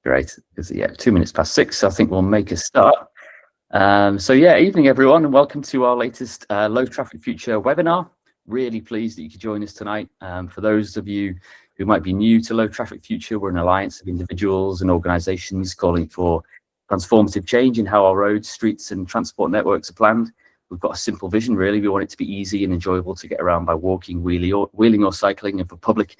Great, because 2 minutes past 6, so I think we'll make a start. So evening everyone, and welcome to our latest Low Traffic Future webinar. Really pleased that you could join us tonight. For those of you who might be new to Low Traffic Future, we're an alliance of individuals and organisations calling for transformative change in how our roads, streets and transport networks are planned. We've got a simple vision really. We want it to be easy and enjoyable to get around by walking, wheeling or cycling, and for public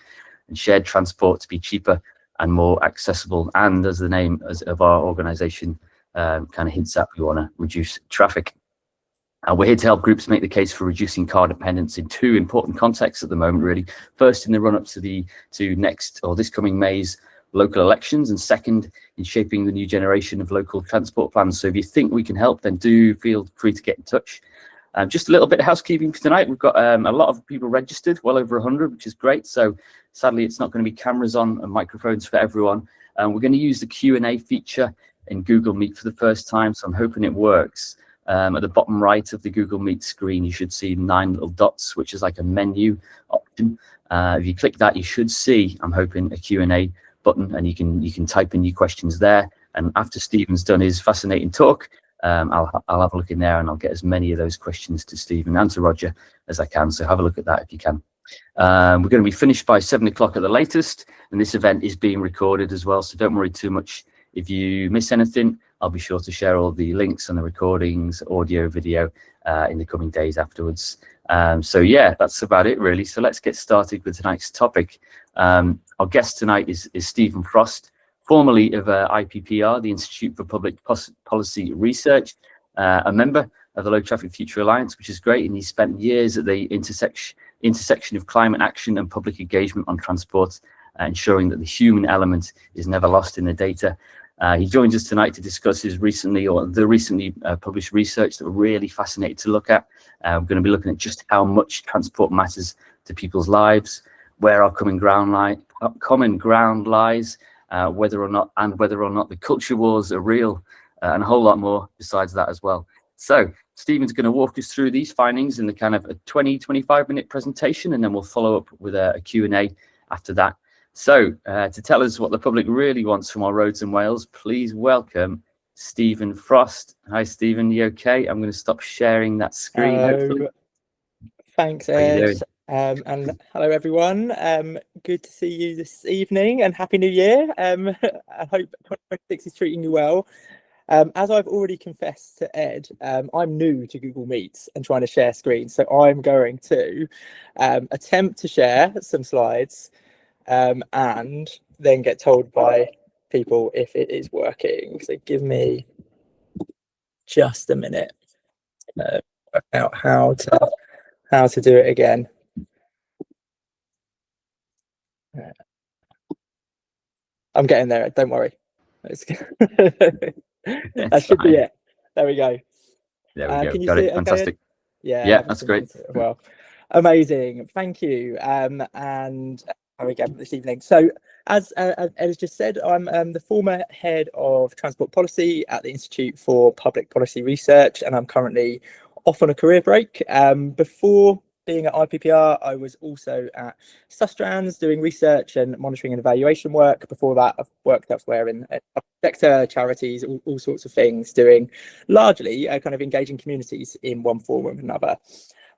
and shared transport to be cheaper and more accessible. And as the name of our organisation kind of hints at, we want to reduce traffic. We're here to help groups make the case for reducing car dependence in two important contexts at the moment, really. First, in the run-up to this coming May's local elections, and second, in shaping the new generation of local transport plans. So if you think we can help, then do feel free to get in touch. Just a little bit of housekeeping for tonight. We've got a lot of people registered, well over 100, which is great. So sadly, it's not going to be cameras on and microphones for everyone. We're going to use the Q&A feature in Google Meet for the first time, so I'm hoping it works. At the bottom right of the Google Meet screen, you should see 9 little dots, which is like a menu option. If you click that, you should see, I'm hoping, a Q&A button, and you can type in your questions there. And after Stephen's done his fascinating talk, I'll have a look in there and I'll get as many of those questions to Stephen and to Roger as I can. So have a look at that if you can. We're going to be finished by 7 o'clock at the latest, and this event is being recorded as well, so don't worry too much if you miss anything. I'll be sure to share all the links and the recordings, audio, video, in the coming days afterwards. So that's about it really. So let's get started with tonight's topic. Our guest tonight is Stephen Frost, formerly of IPPR, the Institute for Public Policy Research, a member of the Low Traffic Future Alliance, which is great, and he spent years at the intersection of climate action and public engagement on transport, ensuring that the human element is never lost in the data. He joins us tonight to discuss the recently published research that we're really fascinated to look at. We're going to be looking at just how much transport matters to people's lives, where our common ground lies, whether or not the culture wars are real, and a whole lot more besides that as well. So Stephen's going to walk us through these findings in the kind of a 20-25 minute presentation, and then we'll follow up with a Q&A after that. So to tell us what the public really wants from our roads in Wales, please welcome Stephen Frost. Hi Stephen, you okay? I'm going to stop sharing that screen. Hopefully. Thanks, Ed. And hello everyone. Good to see you this evening, and Happy New Year. I hope 2026 is treating you well. As I've already confessed to Ed, I'm new to Google Meets and trying to share screens, so I'm going to attempt to share some slides and then get told by people if it is working. So give me just a minute to work out how to do it again. I'm getting there, don't worry. That should be it. There we go. There we go. Can you Got see it. it? Fantastic. Okay? Yeah, that's great. Well, amazing. Thank you. And how we get this evening. So, as Ed has just said, I'm the former head of transport policy at the Institute for Public Policy Research, and I'm currently off on a career break. Before being at IPPR, I was also at Sustrans doing research and monitoring and evaluation work. Before that, I've worked elsewhere in sector, charities, all sorts of things, doing largely kind of engaging communities in one form or another.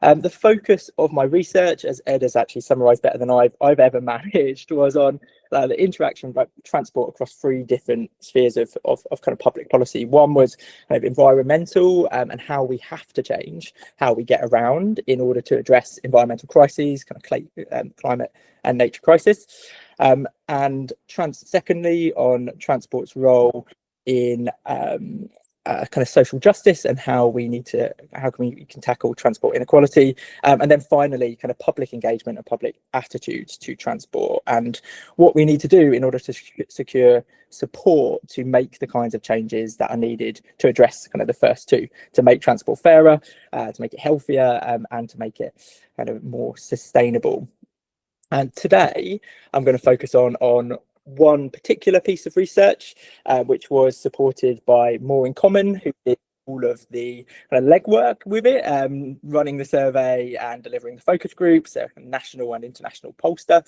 The focus of my research, as Ed has actually summarised better than I've ever managed, was on the interaction of transport across 3 different spheres of kind of public policy. One was kind of environmental, and how we have to change how we get around in order to address environmental crises, kind of climate and nature crisis. And secondly, on transport's role in kind of social justice and how we can tackle transport inequality, and then finally kind of public engagement and public attitudes to transport, and what we need to do in order to secure support to make the kinds of changes that are needed to address kind of the first 2, to make transport fairer, to make it healthier, and to make it kind of more sustainable. And today I'm going to focus on one particular piece of research, which was supported by More in Common, who did all of the kind of legwork with it, running the survey and delivering the focus groups, a national and international pollster.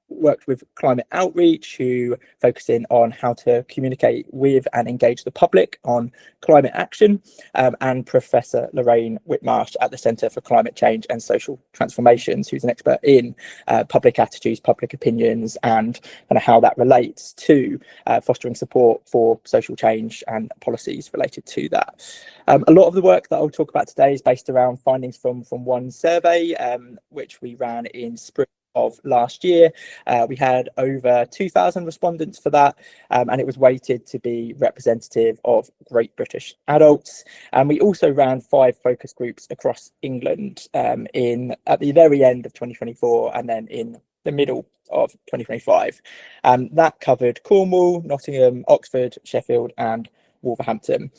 Worked with Climate Outreach, who focus in on how to communicate with and engage the public on climate action, and Professor Lorraine Whitmarsh at the Centre for Climate Change and Social Transformations, who's an expert in public attitudes, public opinions, and kind of how that relates to fostering support for social change and policies related to that. A lot of the work that I'll talk about today is based around findings from one survey, which we ran in spring of last year. We had over 2,000 respondents for that, and it was weighted to be representative of Great British adults. And we also ran 5 focus groups across England at the very end of 2024 and then in the middle of 2025. That covered Cornwall, Nottingham, Oxford, Sheffield, and Wolverhampton.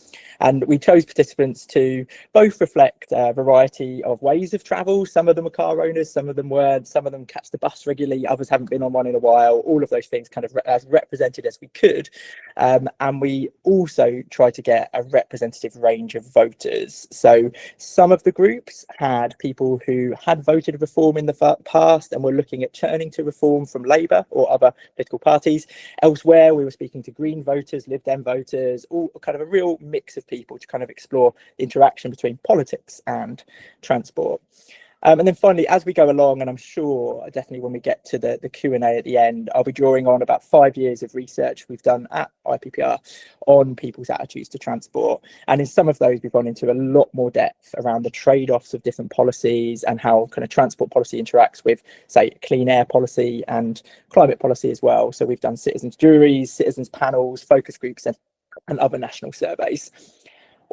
And we chose participants to both reflect a variety of ways of travel. Some of them are car owners, some of them weren't, some of them catch the bus regularly, others haven't been on one in a while, all of those things kind of as represented as we could. And we also tried to get a representative range of voters. So some of the groups had people who had voted Reform in the past and were looking at turning to Reform from Labour or other political parties. Elsewhere, we were speaking to Green voters, Lib Dem voters, all kind of a real mix of people to kind of explore the interaction between politics and transport. And then finally, as we go along, and I'm sure definitely when we get to the Q&A at the end, I'll be drawing on about 5 years of research we've done at IPPR on people's attitudes to transport. And in some of those, we've gone into a lot more depth around the trade-offs of different policies and how kind of transport policy interacts with, say, clean air policy and climate policy as well. So we've done citizens' juries, citizens' panels, focus groups, and other national surveys.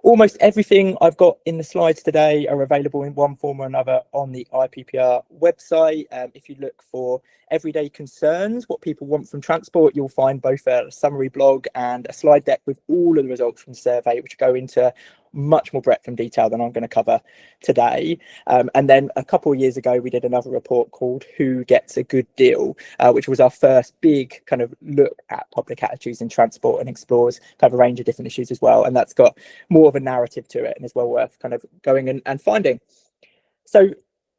Almost everything I've got in the slides today are available in one form or another on the IPPR website. If you look for everyday concerns, what people want from transport, you'll find both a summary blog and a slide deck with all of the results from the survey, which go into much more breadth and detail than I'm going to cover today. And then a couple of years ago, we did another report called Who Gets a Good Deal, which was our first big kind of look at public attitudes in transport and explores kind of a range of different issues as well. And that's got more of a narrative to it and is well worth kind of going and finding. So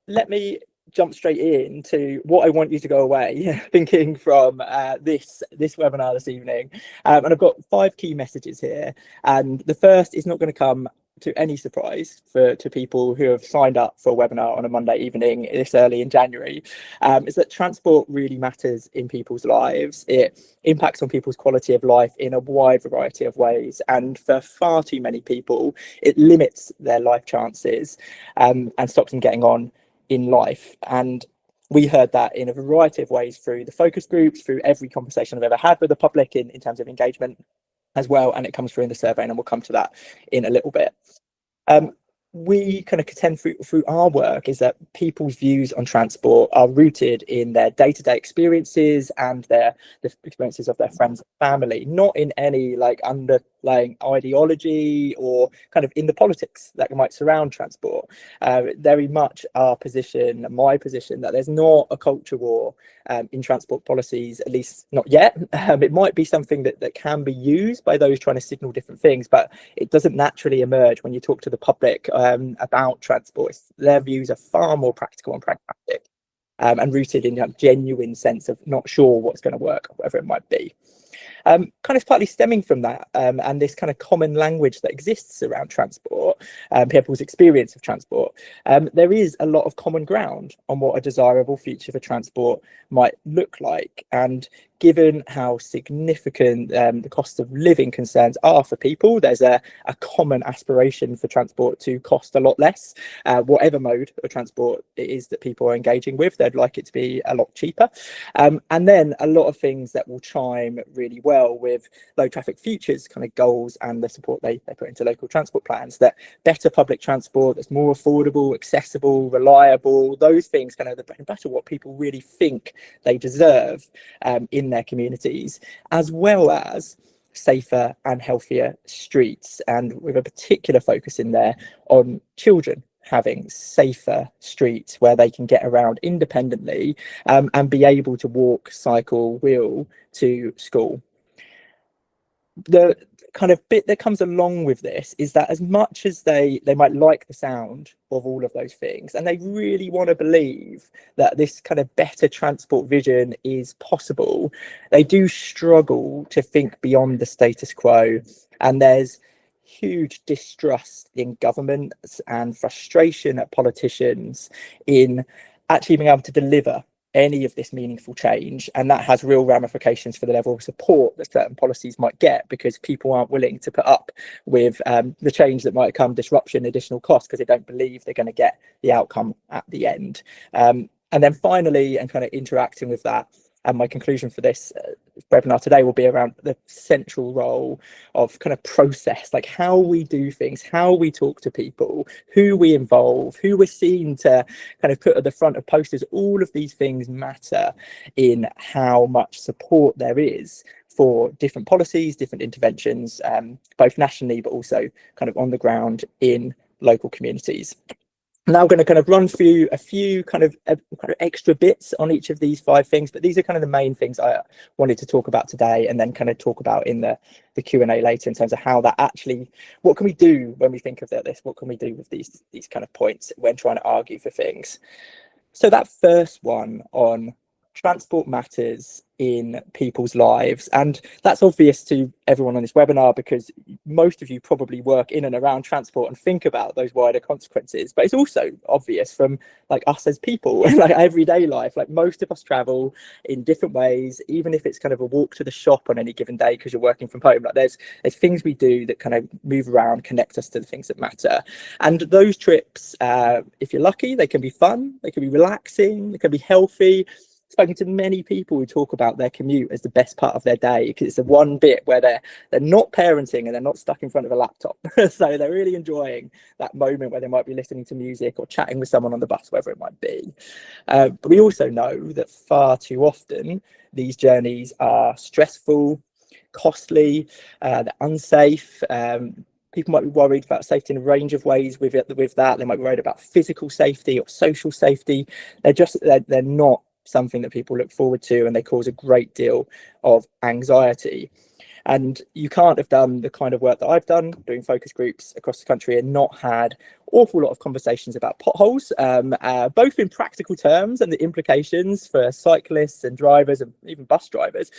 let me jump straight into what I want you to go away thinking from this webinar this evening. And I've got 5 key messages here. And the first is not going to come to any surprise to people who have signed up for a webinar on a Monday evening this early in January, is that transport really matters in people's lives. It impacts on people's quality of life in a wide variety of ways. And for far too many people, it limits their life chances and stops them getting on in life. And we heard that in a variety of ways through the focus groups, through every conversation I've ever had with the public in terms of engagement as well, and it comes through in the survey, and we'll come to that in a little bit. We kind of contend through our work is that people's views on transport are rooted in their day-to-day experiences and the experiences of their friends and family, not in any like underlying ideology or kind of in the politics that might surround transport. Very much our position, my position, that there's not a culture war in transport policies, at least not yet. It might be something that can be used by those trying to signal different things, but it doesn't naturally emerge when you talk to the public about transport. Their views are far more practical and pragmatic and rooted in a genuine sense of not sure what's going to work, whatever it might be. Kind of partly stemming from that and this kind of common language that exists around transport, people's experience of transport, there is a lot of common ground on what a desirable future for transport might look like. And given how significant the cost of living concerns are for people, there's a common aspiration for transport to cost a lot less. Whatever mode of transport it is that people are engaging with, they'd like it to be a lot cheaper. And then a lot of things that will chime really well with low traffic futures kind of goals and the support they put into local transport plans, that better public transport that's more affordable, accessible, reliable, those things kind of the bread and butter, what people really think they deserve in their communities, as well as safer and healthier streets, and with a particular focus in there on children having safer streets where they can get around independently and be able to walk, cycle, wheel to school. The kind of bit that comes along with this is that as much as they might like the sound of all of those things, and they really want to believe that this kind of better transport vision is possible, they do struggle to think beyond the status quo. And there's huge distrust in governments and frustration at politicians in actually being able to deliver any of this meaningful change, and that has real ramifications for the level of support that certain policies might get, because people aren't willing to put up with the change that might come, disruption, additional costs, because they don't believe they're going to get the outcome at the end. And then finally, and kind of interacting with that, and my conclusion for this webinar today will be around the central role of kind of process, like how we do things, how we talk to people, who we involve, who we're seen to kind of put at the front of posters. All of these things matter in how much support there is for different policies, different interventions, both nationally, but also kind of on the ground in local communities. Now I'm going to kind of run through a few kind of extra bits on each of these 5 things, but these are kind of the main things I wanted to talk about today, and then kind of talk about in the Q&A later in terms of how that actually, what can we do when we think of this? What can we do with these kind of points when trying to argue for things? So that first one on transport matters in people's lives, and that's obvious to everyone on this webinar because most of you probably work in and around transport and think about those wider consequences. But it's also obvious from like us as people in like everyday life. Like most of us travel in different ways, even if it's kind of a walk to the shop on any given day because you're working from home. Like there's things we do that kind of move around, connect us to the things that matter. And those trips, if you're lucky, they can be fun, they can be relaxing, they can be healthy. Spoken to many people who talk about their commute as the best part of their day because it's the one bit where they're not parenting and they're not stuck in front of a laptop. So they're really enjoying that moment where they might be listening to music or chatting with someone on the bus, wherever it might be. But we also know that far too often these journeys are stressful, costly, they're unsafe. People might be worried about safety in a range of ways with that. They might be worried about physical safety or social safety. They're not something that people look forward to, and they cause a great deal of anxiety. And you can't have done the kind of work that I've done doing focus groups across the country and not had an awful lot of conversations about potholes, both in practical terms and the implications for cyclists and drivers and even bus drivers,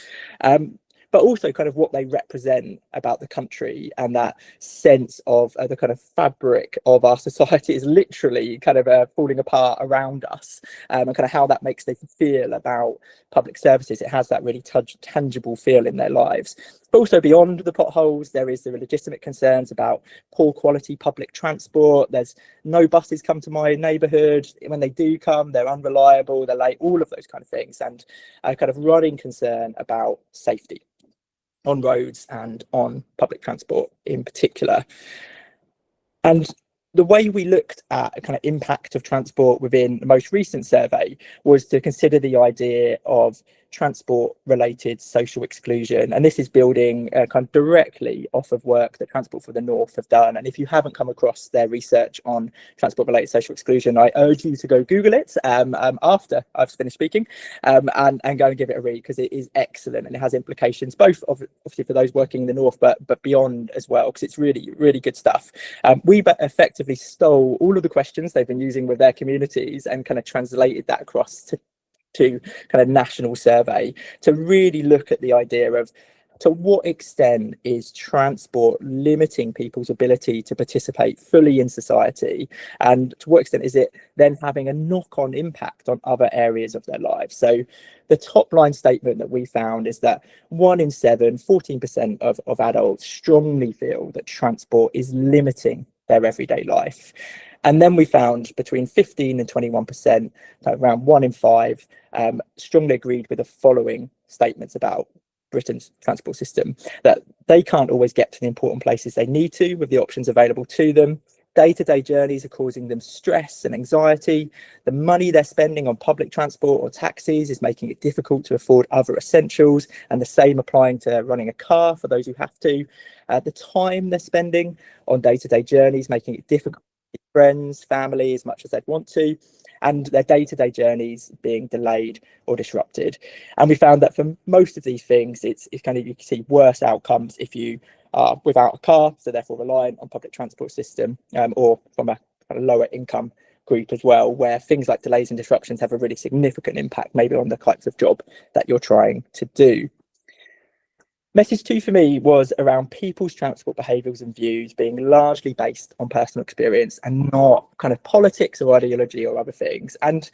but also kind of what they represent about the country, and that sense of the kind of fabric of our society is literally kind of falling apart around us, and kind of how that makes them feel about public services. It has that really tangible feel in their lives. But also beyond the potholes, there is the legitimate concerns about poor quality public transport. There's no buses come to my neighbourhood. When they do come, they're unreliable, they're late, all of those kind of things, and a kind of running concern about safety on roads and on public transport in particular. And the way we looked at a kind of impact of transport within the most recent survey was to consider the idea of transport related social exclusion, and this is building kind of directly off of work that Transport for the North have done. And if you haven't come across their research on transport related social exclusion, I urge you to go Google it after I've finished speaking, and go and give it a read, because it is excellent and it has implications both obviously for those working in the North but beyond as well, because it's really good stuff. We effectively stole all of the questions they've been using with their communities and kind of translated that across to kind of national survey to really look at the idea of to what extent is transport limiting people's ability to participate fully in society, and to what extent is it then having a knock-on impact on other areas of their lives. So the top line statement that we found is that 1 in 7, 14% of adults strongly feel that transport is limiting their everyday life. And then we found between 15 and 21%, around 1 in 5, strongly agreed with the following statements about Britain's transport system: that they can't always get to the important places they need to with the options available to them. Day-to-day journeys are causing them stress and anxiety. The money they're spending on public transport or taxis is making it difficult to afford other essentials, and the same applying to running a car for those who have to. The time they're spending on day-to-day journeys making it difficult to see friends, family as much as they'd want to, and their day-to-day journeys being delayed or disrupted. And we found that for most of these things, it's kind of, you can see worse outcomes if you are without a car, so therefore reliant on public transport system, or from a kind of lower income group as well, where things like delays and disruptions have a really significant impact maybe on the types of job that you're trying to do. Message 2 for me was around people's transport behaviours and views being largely based on personal experience and not kind of politics or ideology or other things. And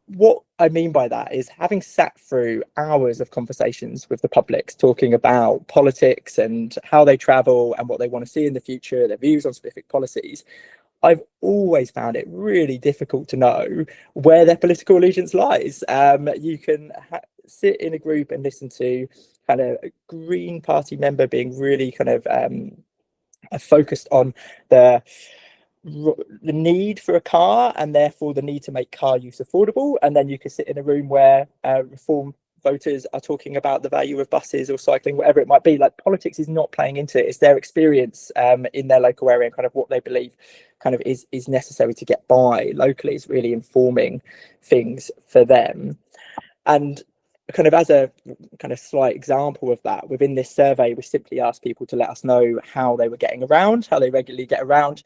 what I mean by that is, having sat through hours of conversations with the publics talking about politics and how they travel and what they want to see in the future, their views on specific policies, I've always found it really difficult to know where their political allegiance lies. You can sit in a group and listen to kind of a Green Party member being really kind of focused on the need for a car and therefore the need to make car use affordable, and then you can sit in a room where Reform voters are talking about the value of buses or cycling, whatever it might be. Like, politics is not playing into it. It's their experience in their local area and kind of what they believe kind of is necessary to get by locally is really informing things for them. And kind of as a kind of slight example of that, within this survey, we simply asked people to let us know how they were getting around, how they regularly get around.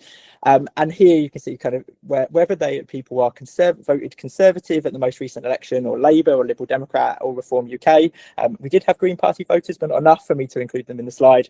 And here you can see kind of whether people are voted Conservative at the most recent election, or Labour or Liberal Democrat or Reform UK. We did have Green Party voters, but not enough for me to include them in the slide.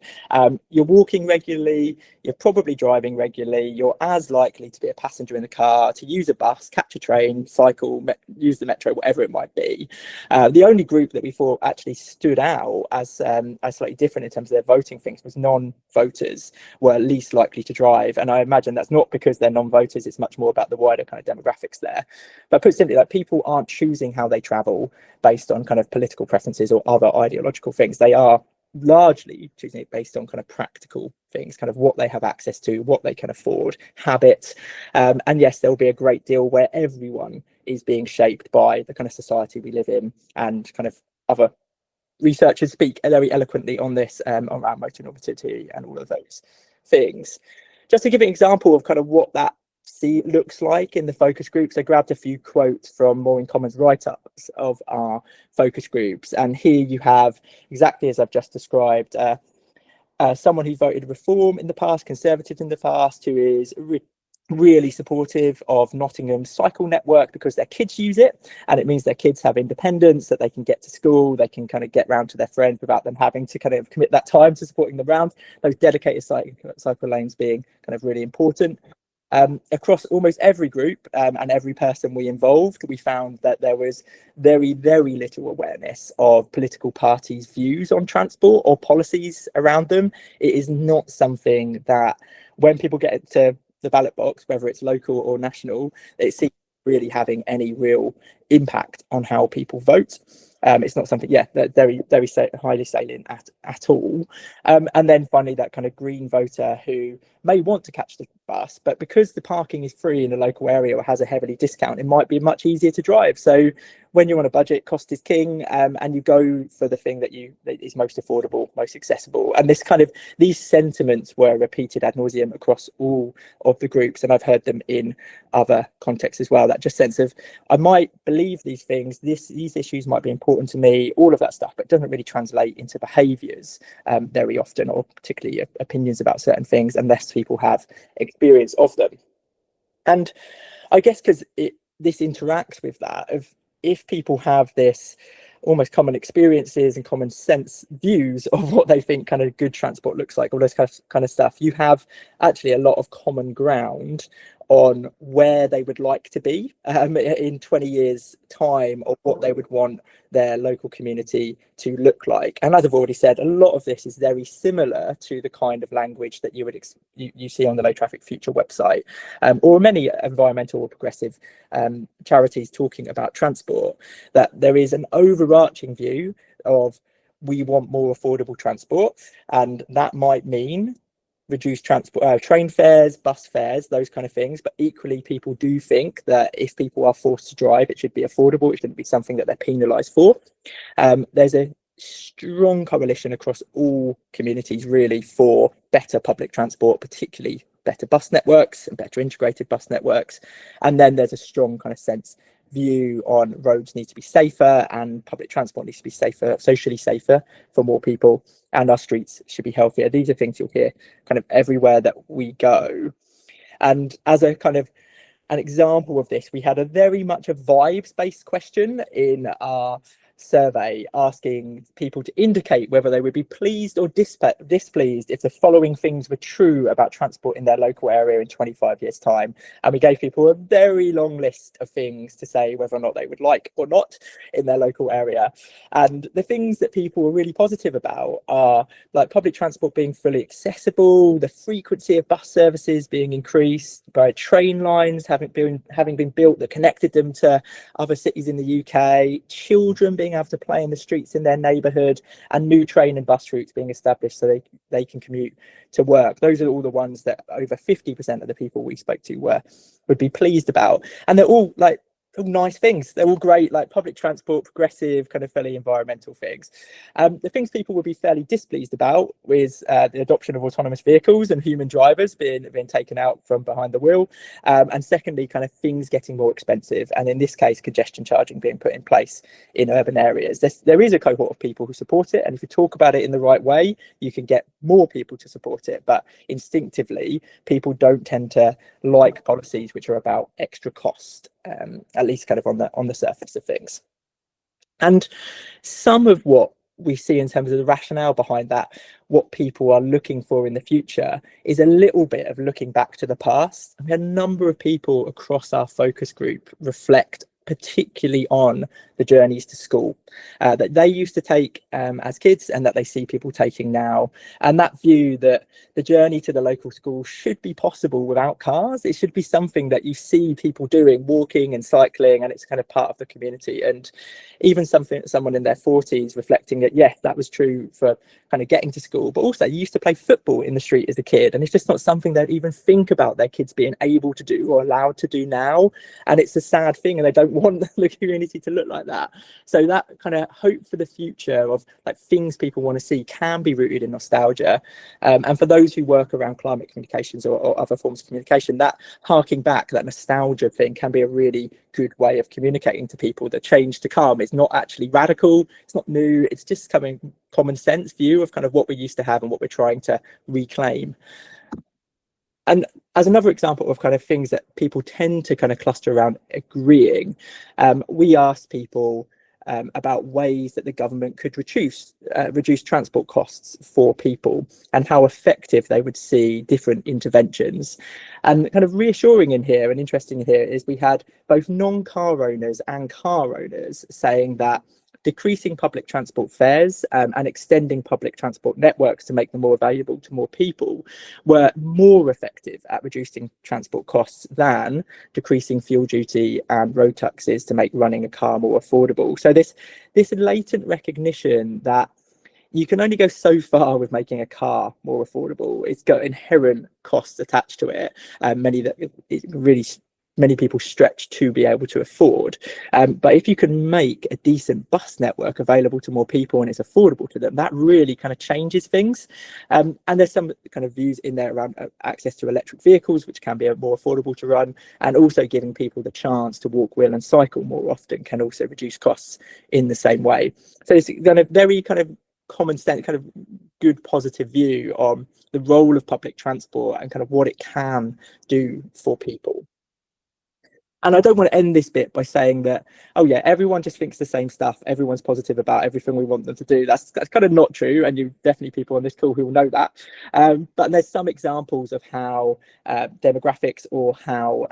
You're walking regularly, you're probably driving regularly, you're as likely to be a passenger in the car, to use a bus, catch a train, cycle, use the metro, whatever it might be. The only group that we thought actually stood out as slightly different in terms of their voting things was non-voters were least likely to drive. And I imagine that's not because they're non-voters, it's much more about the wider kind of demographics there. But put simply, like, people aren't choosing how they travel based on kind of political preferences or other ideological things. They are largely choosing it based on kind of practical things, kind of what they have access to, what they can afford, habits. And yes, there will be a great deal where everyone is being shaped by the kind of society we live in, and kind of other researchers speak very eloquently on this around motor normativity and all of those things. Just to give an example of kind of what that looks like in the focus groups, I grabbed a few quotes from Maureen Common's write-ups of our focus groups, and here you have exactly as I've just described, someone who voted Reform in the past, Conservative in the past, who is really supportive of Nottingham's cycle network because their kids use it, and it means their kids have independence, that they can get to school, they can kind of get round to their friends without them having to kind of commit that time to supporting them round. Those dedicated cycle lanes being kind of really important. Across almost every group and every person we involved, we found that there was very, very little awareness of political parties' views on transport or policies around them. It is not something that, when people get to the ballot box, whether it's local or national, it seems really having any real impact on how people vote. It's not something, that very highly salient at all. And then finally, that kind of green voter who may want to catch the bus, but because the parking is free in the local area or has a heavily discount, it might be much easier to drive. So when you're on a budget, cost is king, and you go for the thing that is most affordable, most accessible. And these sentiments were repeated ad nauseum across all of the groups, and I've heard them in other contexts as well. That just sense of, I might believe these things, these issues might be important to me, all of that stuff, but it doesn't really translate into behaviours very often, or particularly opinions about certain things, unless people have experience of them. And I guess because this interacts with that of, if people have this almost common experiences and common sense views of what they think kind of good transport looks like, all those kind of stuff, you have actually a lot of common ground on where they would like to be in 20 years time, or what they would want their local community to look like. And as I've already said, a lot of this is very similar to the kind of language that you see on the Low Traffic Future website, or many environmental or progressive charities talking about transport, that there is an overarching view of, we want more affordable transport, and that might mean reduced transport, train fares, bus fares, those kind of things. But equally, people do think that if people are forced to drive, it should be affordable. It shouldn't be something that they're penalised for. There's a strong coalition across all communities really for better public transport, particularly better bus networks and better integrated bus networks. And then there's a strong kind of sense view on roads need to be safer and public transport needs to be safer, socially safer for more people, and our streets should be healthier. These are things you'll hear kind of everywhere that we go. And as a kind of an example of this, we had a very much a vibes-based question in our survey asking people to indicate whether they would be pleased or displeased if the following things were true about transport in their local area in 25 years time. And we gave people a very long list of things to say whether or not they would like or not in their local area. And the things that people were really positive about are like public transport being fully accessible, the frequency of bus services being increased, by train lines having been built that connected them to other cities in the UK, children being able to play in the streets in their neighbourhood, and new train and bus routes being established so they can commute to work. Those are all the ones that over 50% of the people we spoke to would be pleased about. And they're all like all nice things. They're all great, like public transport, progressive, kind of fairly environmental things. The things people would be fairly displeased about is the adoption of autonomous vehicles and human drivers being taken out from behind the wheel. And secondly, kind of things getting more expensive. And in this case, congestion charging being put in place in urban areas. There is a cohort of people who support it. And if you talk about it in the right way, you can get more people to support it. But instinctively, people don't tend to like policies which are about extra cost. At least kind of on the surface of things. And some of what we see in terms of the rationale behind that, what people are looking for in the future, is a little bit of looking back to the past. I mean, a number of people across our focus group reflect particularly on the journeys to school that they used to take as kids and that they see people taking now, and that view that the journey to the local school should be possible without cars. It should be something that you see people doing, walking and cycling, and it's kind of part of the community. And even someone in their 40s reflecting that yes, that was true for kind of getting to school, but also you used to play football in the street as a kid, and it's just not something they'd even think about their kids being able to do or allowed to do now. And it's a sad thing, and they don't want the community to look like that. So that kind of hope for the future of like things people want to see can be rooted in nostalgia. And for those who work around climate communications or other forms of communication, that harking back, that nostalgia thing can be a really good way of communicating to people that change to come is not actually radical, it's not new, it's just coming common sense view of kind of what we used to have and what we're trying to reclaim. And as another example of kind of things that people tend to kind of cluster around agreeing, we asked people about ways that the government could reduce transport costs for people and how effective they would see different interventions. And kind of reassuring in here and interesting in here is we had both non-car owners and car owners saying that decreasing public transport fares and extending public transport networks to make them more valuable to more people were more effective at reducing transport costs than decreasing fuel duty and road taxes to make running a car more affordable. So this latent recognition that you can only go so far with making a car more affordable. It's got inherent costs attached to it, many people stretch to be able to afford. But if you can make a decent bus network available to more people and it's affordable to them, that really kind of changes things. And there's some kind of views in there around access to electric vehicles, which can be more affordable to run, and also giving people the chance to walk, wheel and cycle more often can also reduce costs in the same way. So it's kind of very kind of common sense, kind of good positive view on the role of public transport and kind of what it can do for people. And I don't want to end this bit by saying that, oh yeah, everyone just thinks the same stuff. Everyone's positive about everything we want them to do. That's kind of not true. And you definitely people on this call who will know that. But there's some examples of how demographics or how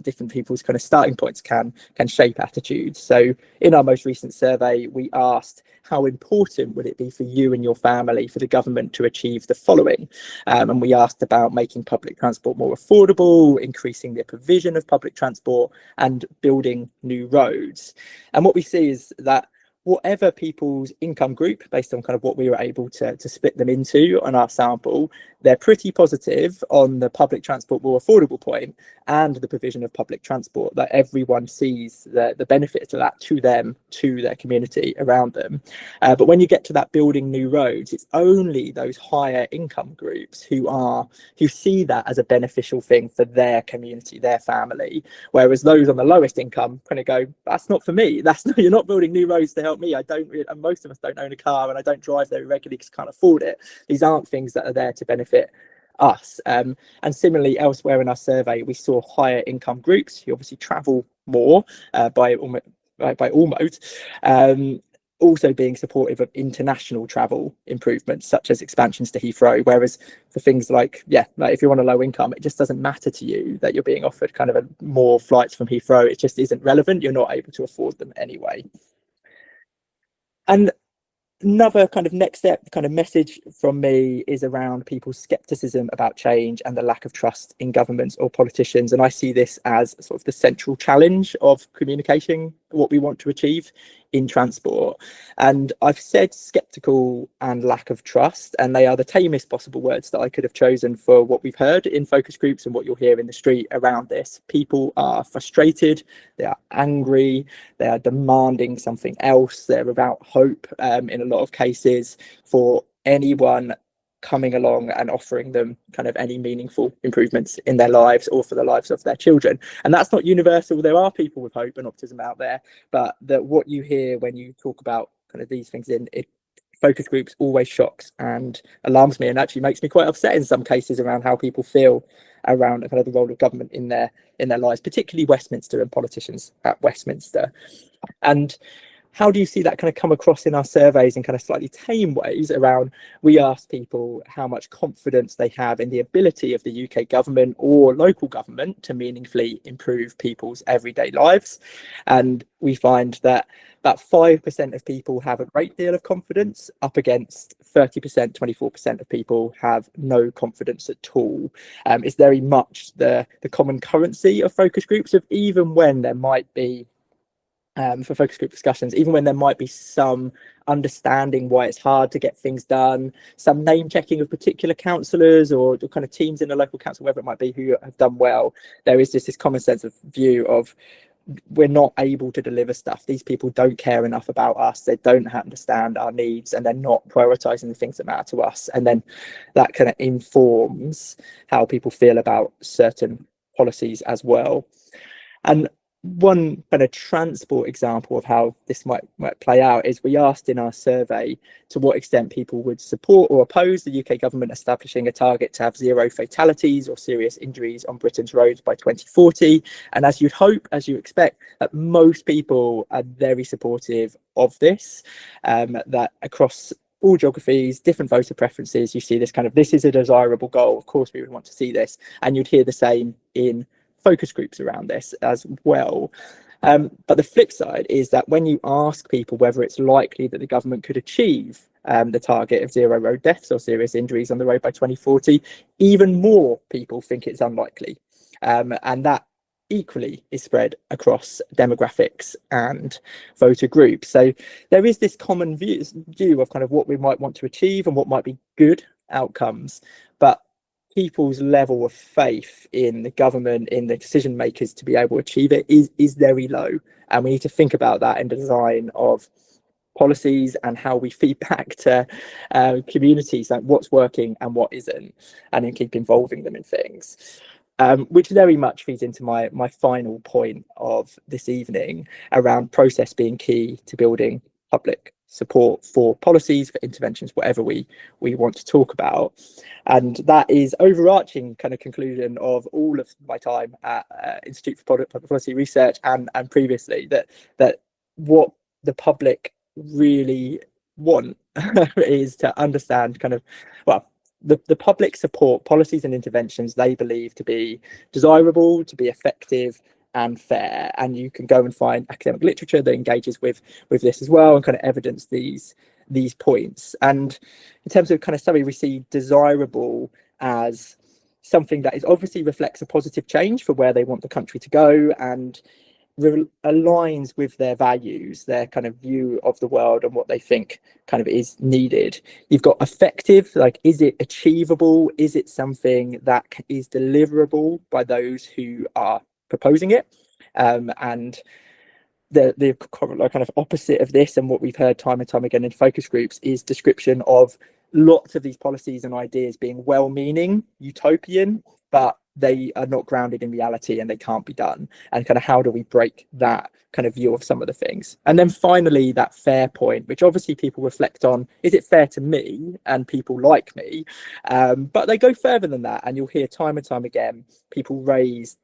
different people's kind of starting points can shape attitudes. So in our most recent survey, we asked, how important would it be for you and your family for the government to achieve the following? And we asked about making public transport more affordable, increasing the provision of public transport, and building new roads. And what we see is that whatever people's income group, based on kind of what we were able to split them into on our sample, they're pretty positive on the public transport more affordable point and the provision of public transport, that everyone sees the benefits of that to them, to their community around them. But when you get to that building new roads, it's only those higher income groups who see that as a beneficial thing for their community, their family, whereas those on the lowest income kind of go, that's not for me. You're not building new roads to help me. And most of us don't own a car, and I don't drive there regularly because I can't afford it. These aren't things that are there to benefit us. And similarly, elsewhere in our survey, we saw higher income groups who obviously travel more by all modes, also being supportive of international travel improvements, such as expansions to Heathrow. Whereas for things like if you're on a low income, it just doesn't matter to you that you're being offered kind of more flights from Heathrow. It just isn't relevant. You're not able to afford them anyway. And another kind of next step kind of message from me is around people's skepticism about change and the lack of trust in governments or politicians. And I see this as sort of the central challenge of communicating what we want to achieve in transport. And I've said skeptical and lack of trust, and they are the tamest possible words that I could have chosen for what we've heard in focus groups and what you'll hear in the street around this. People are frustrated, they are angry, they are demanding something else, they're without hope in a lot of cases for anyone coming along and offering them kind of any meaningful improvements in their lives or for the lives of their children. And that's not universal. There are people with hope and optimism out there, but that what you hear when you talk about kind of these things in focus groups always shocks and alarms me, and actually makes me quite upset in some cases around how people feel around kind of the role of government in their lives, particularly Westminster and politicians at Westminster. And how do you see that kind of come across in our surveys in kind of slightly tame ways around, we ask people how much confidence they have in the ability of the UK government or local government to meaningfully improve people's everyday lives. And we find that about 5% of people have a great deal of confidence, up against 30%, 24% of people have no confidence at all. It's very much the common currency of focus groups, of even when there might be for focus group discussions, even when there might be some understanding why it's hard to get things done, some name checking of particular councillors or kind of teams in a local council, whatever it might be, who have done well, there is just this common sense of view of we're not able to deliver stuff. These people don't care enough about us. They don't understand our needs, and they're not prioritising the things that matter to us. And then that kind of informs how people feel about certain policies as well. And one kind of transport example of how this might play out is we asked in our survey to what extent people would support or oppose the UK government establishing a target to have 0 fatalities or serious injuries on Britain's roads by 2040. And as you'd hope, as you expect, that most people are very supportive of this, that across all geographies, different voter preferences, you see this kind of, this is a desirable goal. Of course, we would want to see this. And you'd hear the same in focus groups around this as well. But the flip side is that when you ask people whether it's likely that the government could achieve the target of 0 road deaths or serious injuries on the road by 2040, even more people think it's unlikely. And that equally is spread across demographics and voter groups. So there is this common view of kind of what we might want to achieve and what might be good outcomes, but people's level of faith in the government, in the decision makers to be able to achieve it is very low. And we need to think about that in the design of policies and how we feed back to communities, like what's working and what isn't, and then keep involving them in things. Which very much feeds into my final point of this evening around process being key to building public support for policies, for interventions, whatever we want to talk about. And that is overarching kind of conclusion of all of my time at Institute for Public Policy Research and previously, that what the public really want is to understand kind of, well, the public support policies and interventions they believe to be desirable, to be effective and fair. And you can go and find academic literature that engages with this as well and kind of evidence these points. And in terms of kind of study, we see desirable as something that is obviously reflects a positive change for where they want the country to go, and aligns with their values, their kind of view of the world and what they think kind of is needed. You've got effective, like, is it achievable? Is it something that is deliverable by those who are proposing it? And the kind of opposite of this, and what we've heard time and time again in focus groups, is description of lots of these policies and ideas being well-meaning, utopian, but they are not grounded in reality and they can't be done. And kind of how do we break that kind of view of some of the things? And then finally, that fair point, which obviously people reflect on, is it fair to me and people like me? But they go further than that, and you'll hear time and time again people raise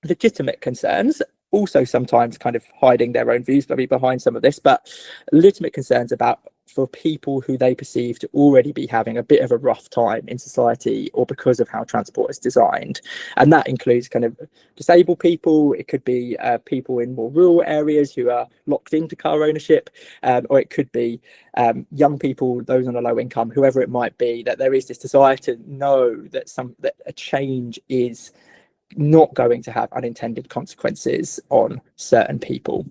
legitimate concerns, also sometimes kind of hiding their own views maybe behind some of this, but legitimate concerns about for people who they perceive to already be having a bit of a rough time in society or because of how transport is designed. And that includes kind of disabled people, it could be people in more rural areas who are locked into car ownership, or it could be young people, those on a low income, whoever it might be, that there is this desire to know that a change is not going to have unintended consequences on certain people.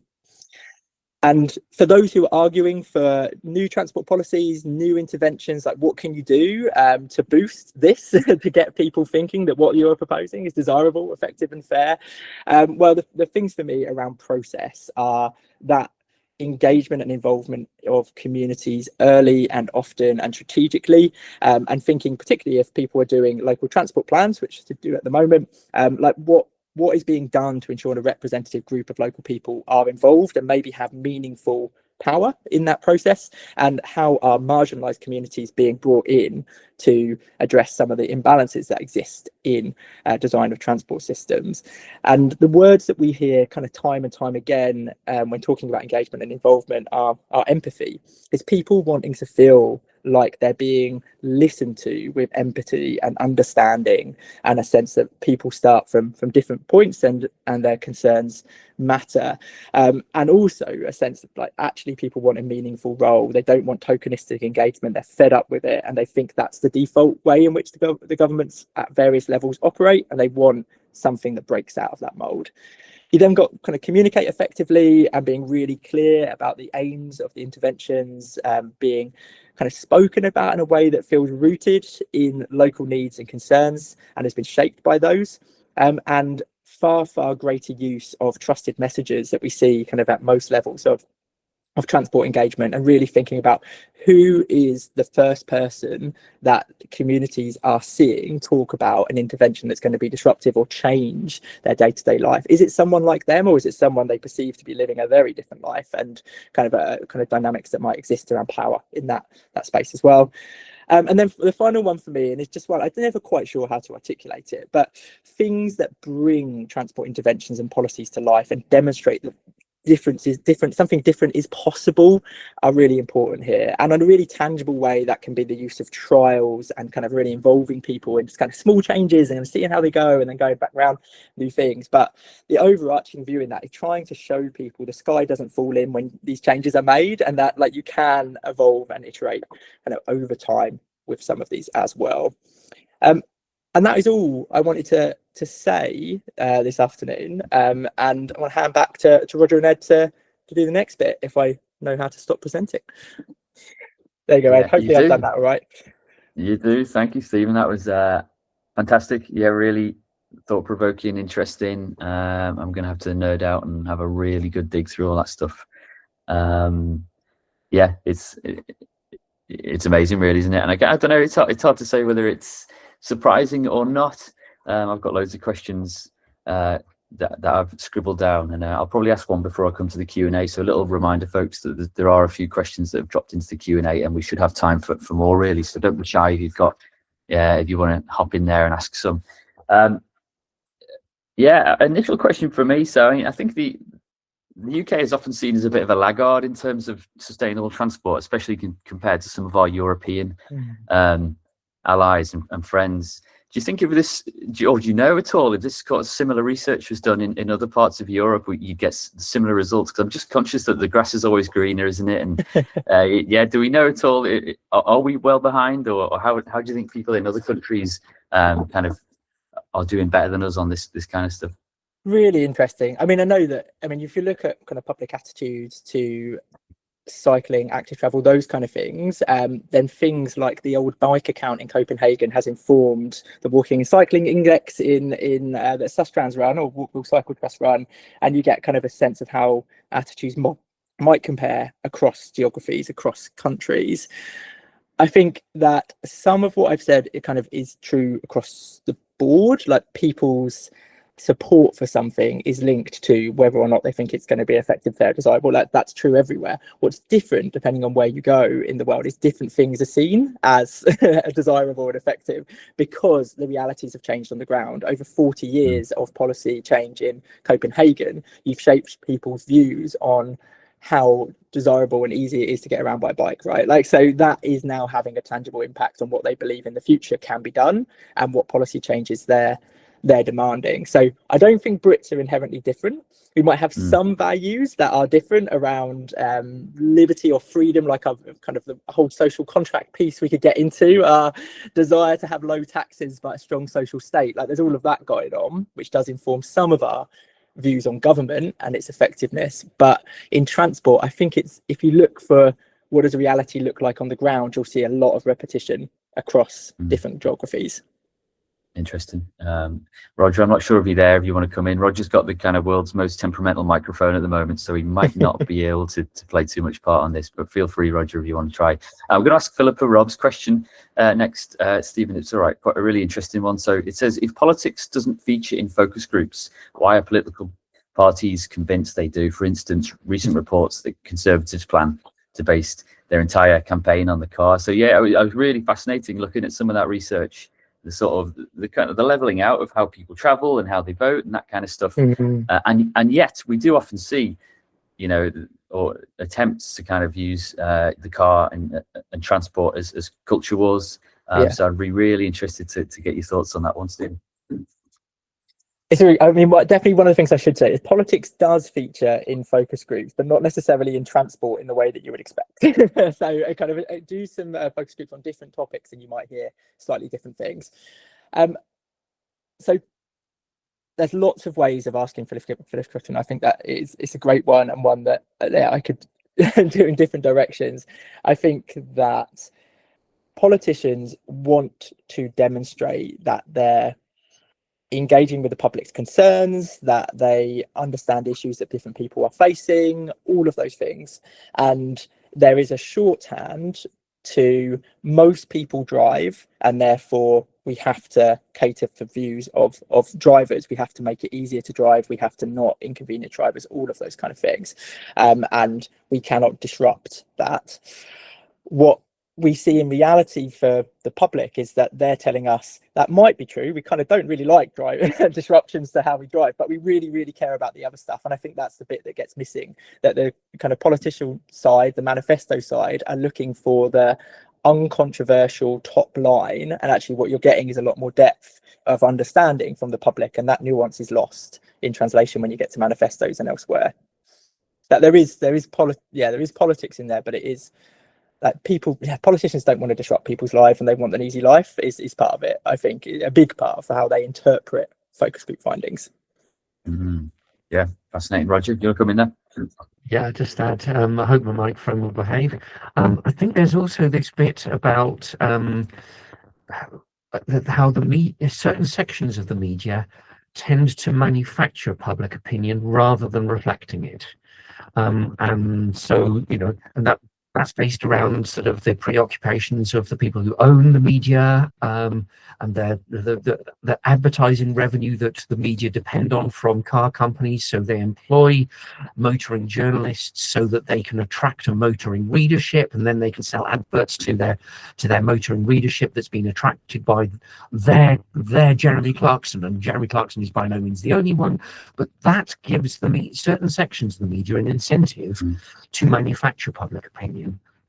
And for those who are arguing for new transport policies, new interventions, like what can you do to boost this, to get people thinking that what you're proposing is desirable, effective and fair? Well, the things for me around process are that engagement and involvement of communities early and often and strategically, and thinking particularly if people are doing local transport plans, which to do at the moment, like what is being done to ensure a representative group of local people are involved and maybe have meaningful power in that process, and how are marginalized communities being brought in to address some of the imbalances that exist in design of transport systems. And the words that we hear kind of time and time again when talking about engagement and involvement are empathy. It's people wanting to feel like they're being listened to with empathy and understanding, and a sense that people start from different points and their concerns matter, and also a sense of like actually people want a meaningful role. They don't want tokenistic engagement, they're fed up with it, and they think that's the default way in which the governments at various levels operate, and they want something that breaks out of that mold. You then got kind of communicate effectively and being really clear about the aims of the interventions, being kind of spoken about in a way that feels rooted in local needs and concerns and has been shaped by those, and far greater use of trusted messages that we see kind of at most levels of transport engagement, and really thinking about who is the first person that communities are seeing talk about an intervention that's going to be disruptive or change their day-to-day life. Is it someone like them, or is it someone they perceive to be living a very different life, and kind of dynamics that might exist around power in that space as well. And then the final one for me, and it's just one I'm never quite sure how to articulate it, but things that bring transport interventions and policies to life and demonstrate that something different is possible, are really important here. And in a really tangible way, that can be the use of trials and kind of really involving people in just kind of small changes and seeing how they go, and then going back around new things. But the overarching view in that is trying to show people the sky doesn't fall in when these changes are made, and that like you can evolve and iterate kind of over time with some of these as well. And that is all I wanted to say this afternoon. And I want to hand back to Roger and Ed to do the next bit, if I know how to stop presenting. There you go, Ed. Hopefully I've done that all right. You do. Thank you, Stephen. That was fantastic. Yeah, really thought-provoking, interesting. I'm going to have to nerd out and have a really good dig through all that stuff. Yeah, it's amazing, really, isn't it? And I don't know, it's hard to say whether it's surprising or not. I've got loads of questions that I've scribbled down, and I'll probably ask one before I come to the Q&A. So a little reminder, folks, that there are a few questions that have dropped into the Q&A, and we should have time for more, really. So don't be shy if if you want to hop in there and ask some. Yeah, initial question for me. So I think the UK is often seen as a bit of a laggard in terms of sustainable transport, especially compared to some of our European allies and friends. Do you think of this, do you know at all if this kind of similar research was done in other parts of Europe where you get similar results? Because I'm just conscious that the grass is always greener, isn't it? And yeah, do we know at all? Are we well behind, or how do you think people in other countries kind of are doing better than us on this kind of stuff? Really interesting. I mean, I know that, I mean, if you look at kind of public attitudes to cycling, active travel, those kind of things, then things like the old bike account in Copenhagen has informed the walking and cycling index in the Sustrans run, or Walk Cycle Trust run, and you get kind of a sense of how attitudes might compare across geographies, across countries. I think that some of what I've said, it kind of is true across the board, like people's support for something is linked to whether or not they think it's going to be effective, fair, desirable. Like, that's true everywhere. What's different depending on where you go in the world is different things are seen as desirable and effective, because the realities have changed on the ground. Over 40 years of policy change in Copenhagen, you've shaped people's views on how desirable and easy it is to get around by bike, right? Like, so that is now having a tangible impact on what they believe in the future can be done and what policy changes they're demanding. So I don't think Brits are inherently different. We might have some values that are different around liberty or freedom, like kind of the whole social contract piece we could get into, desire to have low taxes but a strong social state. Like, there's all of that going on, which does inform some of our views on government and its effectiveness. But in transport, I think it's, if you look for what does a reality look like on the ground, you'll see a lot of repetition across different geographies. Interesting. Roger, I'm not sure if you're there, if you want to come in. Roger's got the kind of world's most temperamental microphone at the moment, so he might not be able to play too much part on this, but feel free, Roger, if you want to try. I'm going to ask Philippa Rob's question next. Stephen, it's all right, quite a really interesting one. So it says, if politics doesn't feature in focus groups, why are political parties convinced they do? For instance, recent reports that Conservatives plan to base their entire campaign on the car. So yeah, I was really fascinating looking at some of that research, the sort of the kind of the leveling out of how people travel and how they vote and that kind of stuff. And yet we do often see, you know, or attempts to kind of use the car and transport as culture wars. So I'd be really interested to get your thoughts on that one, Stephen. I mean, definitely one of the things I should say is politics does feature in focus groups, but not necessarily in transport in the way that you would expect. So I kind of do some focus groups on different topics, and you might hear slightly different things. So there's lots of ways of asking for this question. I think that it's a great one, and one that I could do in different directions. I think that politicians want to demonstrate that they're engaging with the public's concerns, that they understand issues that different people are facing, all of those things. And there is a shorthand to most people drive, and therefore we have to cater for views of drivers. We have to make it easier to drive. We have to not inconvenience drivers, all of those kind of things. And we cannot disrupt that. What we see in reality for the public is that they're telling us that might be true. We kind of don't really like driving disruptions to how we drive, but we really, really care about the other stuff. And I think that's the bit that gets missing, that the kind of political side, the manifesto side, are looking for the uncontroversial top line. And actually what you're getting is a lot more depth of understanding from the public. And that nuance is lost in translation when you get to manifestos and elsewhere. That there is politics in there, but it is, like, politicians don't want to disrupt people's lives, and they want an easy life is part of it. I think a big part of how they interpret focus group findings. Yeah, fascinating. Roger, you want to come in there? Yeah, just that. I hope my microphone will behave. I think there's also this bit about how certain sections of the media tend to manufacture public opinion rather than reflecting it. And so, you know, and that's based around sort of the preoccupations of the people who own the media, and the advertising revenue that the media depend on from car companies. So they employ motoring journalists so that they can attract a motoring readership, and then they can sell adverts to their motoring readership that's been attracted by their Jeremy Clarkson. And Jeremy Clarkson is by no means the only one, but that gives certain sections of the media an incentive to manufacture public opinion.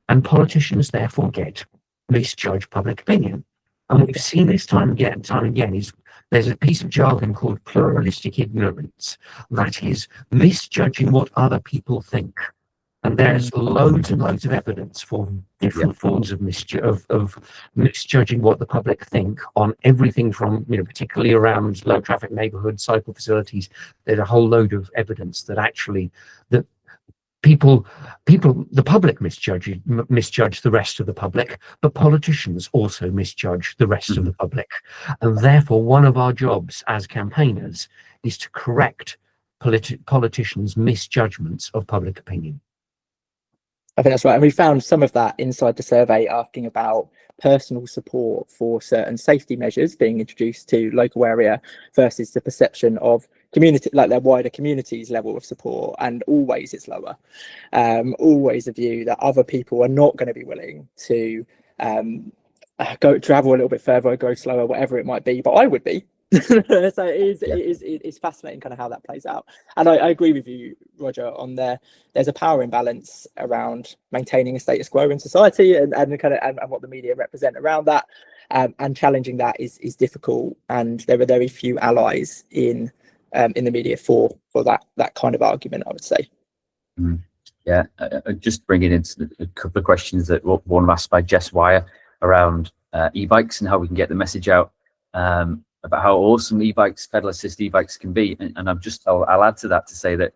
And politicians therefore get misjudged public opinion. And we've seen this time and again, is there's a piece of jargon called pluralistic ignorance, that is misjudging what other people think. And there's loads and loads of evidence for different forms of misjudging what the public think on everything from, particularly around low traffic neighborhoods, cycle facilities. There's a whole load of evidence that actually that the public misjudge the rest of the public, but politicians also misjudge the rest of the public. And therefore, one of our jobs as campaigners is to correct politicians' misjudgments of public opinion. I think that's right. And we found some of that inside the survey, asking about personal support for certain safety measures being introduced to local area versus the perception of community, like their wider community's level of support. And always it's lower. Always a view that other people are not going to be willing to go travel a little bit further, go slower, whatever it might be, but I would be. So it's fascinating kind of how that plays out. And I agree with you, Roger, on there's a power imbalance around maintaining a status quo in society and what the media represent around that, and challenging that is difficult, and there are very few allies in the media for that kind of argument, I would say. Yeah, just bringing in a couple of questions that one asked by Jess Wire around e-bikes and how we can get the message out about how awesome e-bikes, pedal assist e-bikes can be. And I'll add to that to say that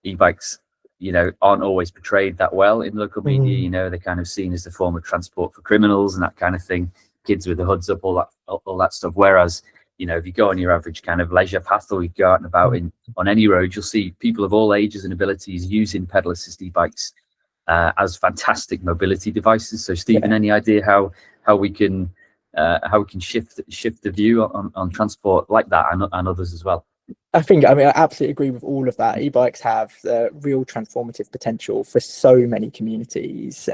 e-bikes, aren't always portrayed that well in local media. They're kind of seen as the form of transport for criminals and that kind of thing. Kids with the hoods up, all that stuff. Whereas, if you go on your average kind of leisure path, or you go out and about on any road, you'll see people of all ages and abilities using pedal assist e-bikes as fantastic mobility devices. So, Stephen, any idea how we can shift the view on transport like that and others as well? I absolutely agree with all of that. E-bikes have real transformative potential for so many communities,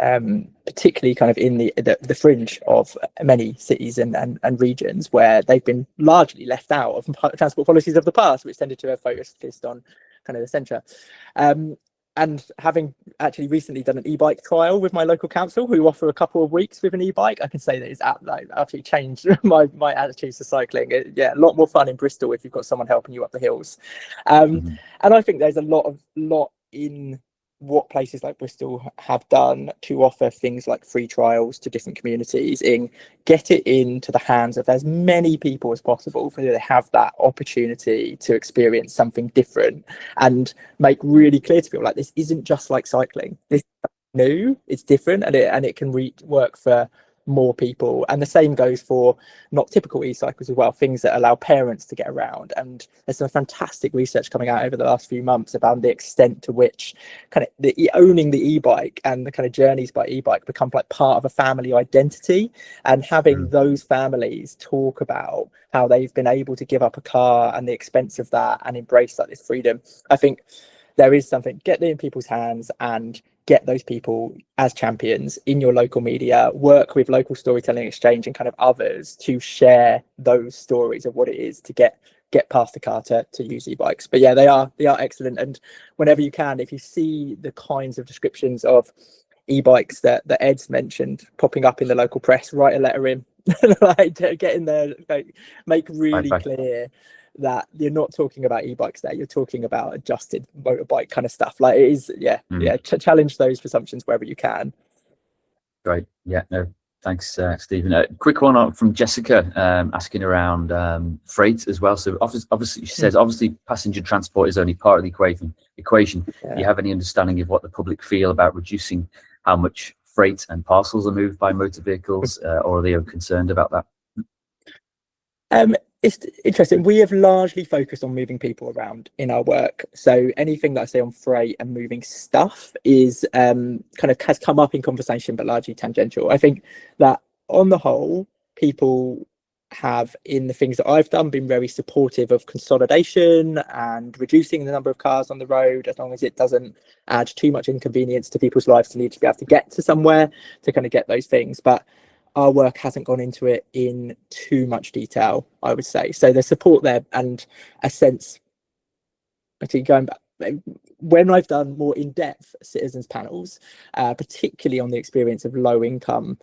particularly kind of in the fringe of many cities and regions where they've been largely left out of transport policies of the past, which tended to have focused on kind of the centre. And having actually recently done an e-bike trial with my local council, who offer a couple of weeks with an e-bike, I can say that it's absolutely changed my attitudes to cycling. A lot more fun in Bristol if you've got someone helping you up the hills. And I think there's a lot in what places like Bristol have done to offer things like free trials to different communities, in get it into the hands of as many people as possible so they have that opportunity to experience something different, and make really clear to people like this isn't just like cycling, this is new, it's different, and it can work for more people. And the same goes for not typical e-cycles as well, things that allow parents to get around. And there's some fantastic research coming out over the last few months about the extent to which kind of owning the e-bike and the kind of journeys by e-bike become like part of a family identity, and having those families talk about how they've been able to give up a car and the expense of that and embrace like this freedom. I think there is something, get it in people's hands and get those people as champions in your local media, work with local storytelling exchange and kind of others to share those stories of what it is to get past the car to use e-bikes. But yeah, they are excellent. And whenever you can, if you see the kinds of descriptions of e-bikes that Ed's mentioned popping up in the local press, write a letter in, like, to get in there, like, make really clear that you're not talking about e-bikes there, you're talking about adjusted motorbike kind of stuff. Like, it is, challenge those presumptions wherever you can. Great. Yeah, no, thanks, Stephen. Quick one from Jessica, asking around freight as well. So obviously she says, obviously passenger transport is only part of the equation. Do you have any understanding of what the public feel about reducing how much freight and parcels are moved by motor vehicles, or are they concerned about that? It's interesting. We have largely focused on moving people around in our work. So anything that I say on freight and moving stuff is kind of has come up in conversation, but largely tangential. I think that on the whole, people have, in the things that I've done, been very supportive of consolidation and reducing the number of cars on the road, as long as it doesn't add too much inconvenience to people's lives to need to be able to get to somewhere to kind of get those things. But our work hasn't gone into it in too much detail, I would say. So there's support there and a sense, actually going back, when I've done more in-depth citizens panels, particularly on the experience of low-income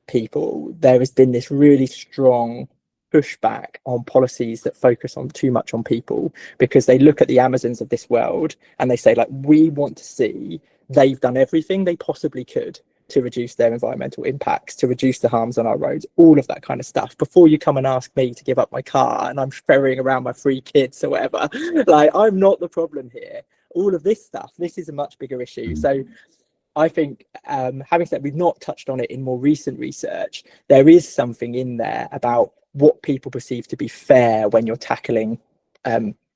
people, there has been this really strong pushback on policies that focus on too much on people, because they look at the Amazons of this world and they say, like, we want to see they've done everything they possibly could to reduce their environmental impacts, to reduce the harms on our roads, all of that kind of stuff, before you come and ask me to give up my car and I'm ferrying around my 3 kids or whatever. Like, I'm not the problem here. All of this stuff, this is a much bigger issue. So I think, having said we've not touched on it in more recent research, there is something in there about what people perceive to be fair when you're tackling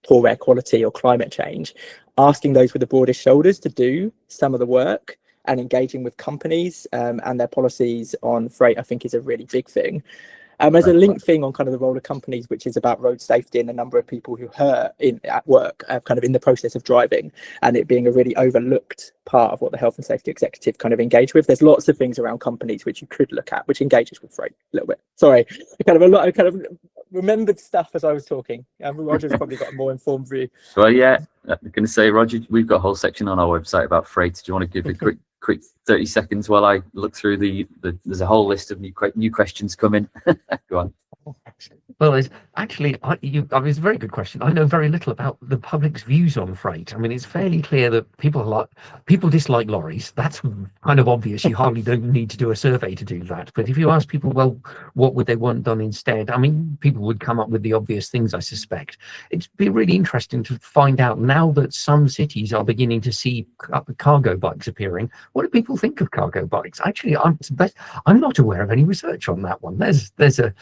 poor air quality or climate change. Asking those with the broadest shoulders to do some of the work and engaging with companies and their policies on freight, I think, is a really big thing. There's a link thing on kind of the role of companies, which is about road safety and the number of people who hurt at work, kind of in the process of driving, and it being a really overlooked part of what the health and safety executive kind of engage with. There's lots of things around companies which you could look at, which engages with freight a little bit. Sorry, I kind of remembered stuff as I was talking. Roger's probably got a more informed view. Well, yeah, I'm going to say, Roger, we've got a whole section on our website about freight. Do you want to give a quick 30 seconds while I look through there's a whole list of new questions coming. Go on. Well, it's actually, it's a very good question. I know very little about the public's views on freight. I mean, it's fairly clear that people dislike lorries. That's kind of obvious. You hardly don't need to do a survey to do that. But if you ask people, well, what would they want done instead? I mean, people would come up with the obvious things, I suspect. It'd be really interesting to find out, now that some cities are beginning to see cargo bikes appearing, what do people think of cargo bikes? Actually, I'm not aware of any research on that one. There's a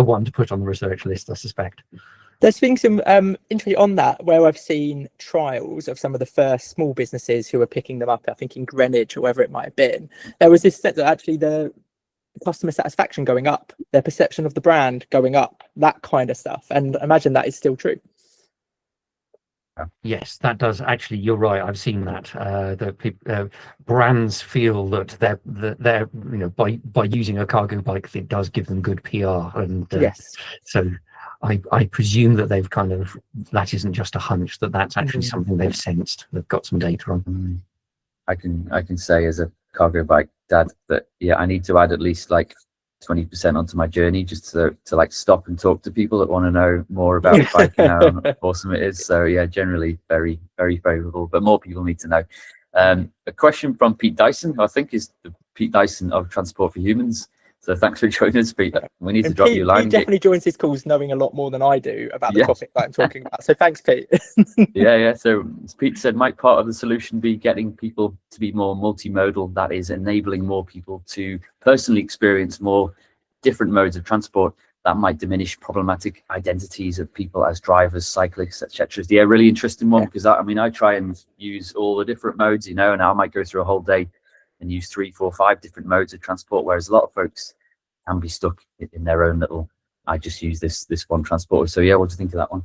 one to put on the research list, I suspect. There's been some entry on that where I've seen trials of some of the first small businesses who are picking them up, I think in Greenwich or wherever it might have been. There was this sense that actually the customer satisfaction going up, their perception of the brand going up, that kind of stuff. And imagine that is still true. Yes, that does. Actually, you're right. I've seen that. Brands feel that they're by using a cargo bike, it does give them good PR, and yes. So I presume that they've that isn't just a hunch, that's actually something they've sensed. They've got some data on. I can say, as a cargo bike dad, that I need to add at least like 20% onto my journey, just to like stop and talk to people that want to know more about biking, how awesome it is. So yeah, generally very, very favorable, but more people need to know. A question from Pete Dyson, who I think is the Pete Dyson of Transport for Humans. So thanks for joining us, Pete. We need to drop you a line. Pete definitely joins his calls knowing a lot more than I do about the topic that I'm talking about. So thanks, Pete. Yeah. So as Pete said, might part of the solution be getting people to be more multimodal? That is, enabling more people to personally experience more different modes of transport that might diminish problematic identities of people as drivers, cyclists, etc. Yeah, really interesting one, because I try and use all the different modes, and I might go through a whole day and use 3, 4, 5 different modes of transport, whereas a lot of folks can be stuck in their own little, I just use this one transporter. So yeah, what do you think of that one?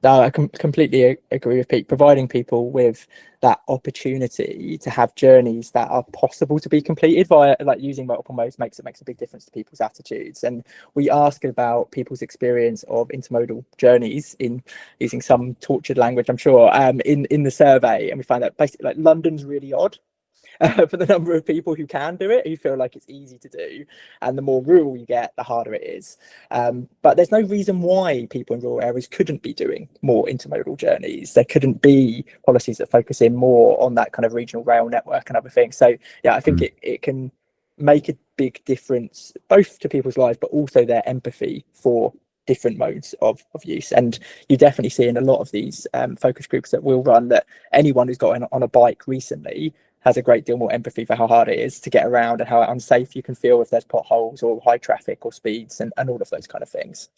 No, I completely agree with Pete. Providing people with that opportunity to have journeys that are possible to be completed via using multiple modes makes a big difference to people's attitudes. And we ask about people's experience of intermodal journeys in using some tortured language, I'm sure, in the survey, and we find that basically London's really odd. For the number of people who can do it, who feel like it's easy to do, and the more rural you get, the harder it is. But there's no reason why people in rural areas couldn't be doing more intermodal journeys. There couldn't be policies that focus in more on that kind of regional rail network and other things. So yeah, I think it can make a big difference both to people's lives, but also their empathy for different modes of use. And you definitely see in a lot of these focus groups that we'll run that anyone who's got on a bike recently has a great deal more empathy for how hard it is to get around and how unsafe you can feel if there's potholes or high traffic or speeds and all of those kind of things.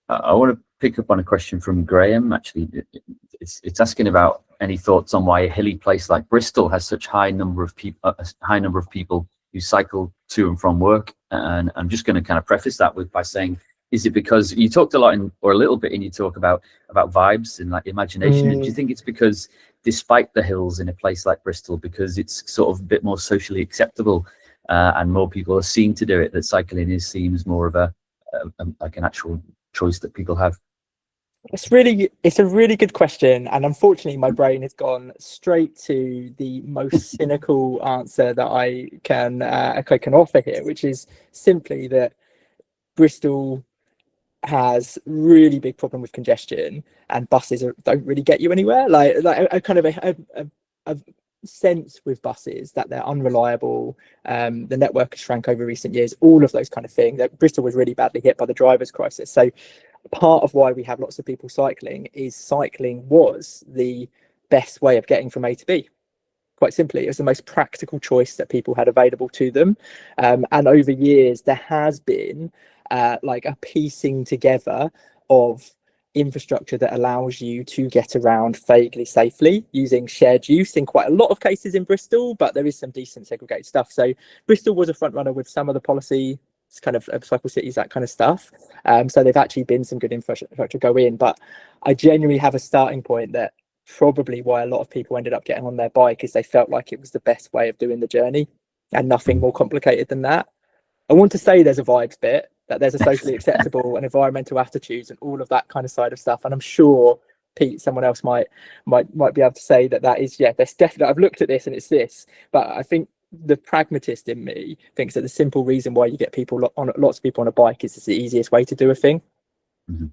I want to pick up on a question from Graham. Actually, it's asking about any thoughts on why a hilly place like Bristol has such high number of people who cycle to and from work. And I'm just going to kind of preface that by saying, is it because you talked a lot or a little bit in your talk about vibes and like imagination? Do you think it's because, despite the hills in a place like Bristol, because it's sort of a bit more socially acceptable and more people are seen to do it, that cycling seems more of like an actual choice that people have? It's a really good question, and unfortunately my brain has gone straight to the most cynical answer that I can offer here, which is simply that Bristol has really big problem with congestion, and buses don't really get you anywhere. Like a kind of a sense with buses that they're unreliable. The network has shrank over recent years, all of those kind of things. That Bristol was really badly hit by the drivers crisis. So part of why we have lots of people cycling is cycling was the best way of getting from A to B. Quite simply, it was the most practical choice that people had available to them. And over years, there has been like a piecing together of infrastructure that allows you to get around vaguely safely using shared use in quite a lot of cases in Bristol, but there is some decent segregated stuff. So Bristol was a front runner with some of the policy kind of cycle cities, that kind of stuff. So they've actually been some good infrastructure go in, but I genuinely have a starting point that probably why a lot of people ended up getting on their bike is they felt like it was the best way of doing the journey and nothing more complicated than that. I want to say there's a vibes bit, that there's a socially acceptable and environmental attitudes and all of that kind of side of stuff. And I'm sure Pete, someone else might be able to say that is, yeah, there's definitely, I've looked at this and it's this, but I think the pragmatist in me thinks that the simple reason why you get people on lots of people on a bike is it's the easiest way to do a thing. Mm-hmm.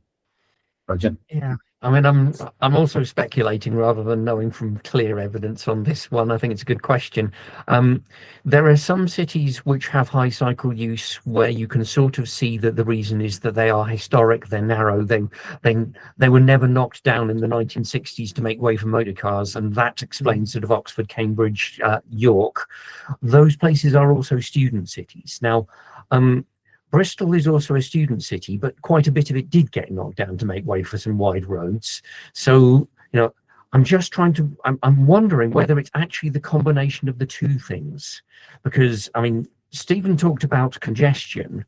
Roger? Yeah, I mean, I'm also speculating rather than knowing from clear evidence on this one. I think it's a good question. There are some cities which have high cycle use where you can sort of see that the reason is that they are historic, they're narrow, they were never knocked down in the 1960s to make way for motor cars, and that explains sort of Oxford, Cambridge, York. Those places are also student cities. Now, Bristol is also a student city, but quite a bit of it did get knocked down to make way for some wide roads. So, I'm just trying to, I'm wondering whether it's actually the combination of the two things. Because, I mean, Stephen talked about congestion,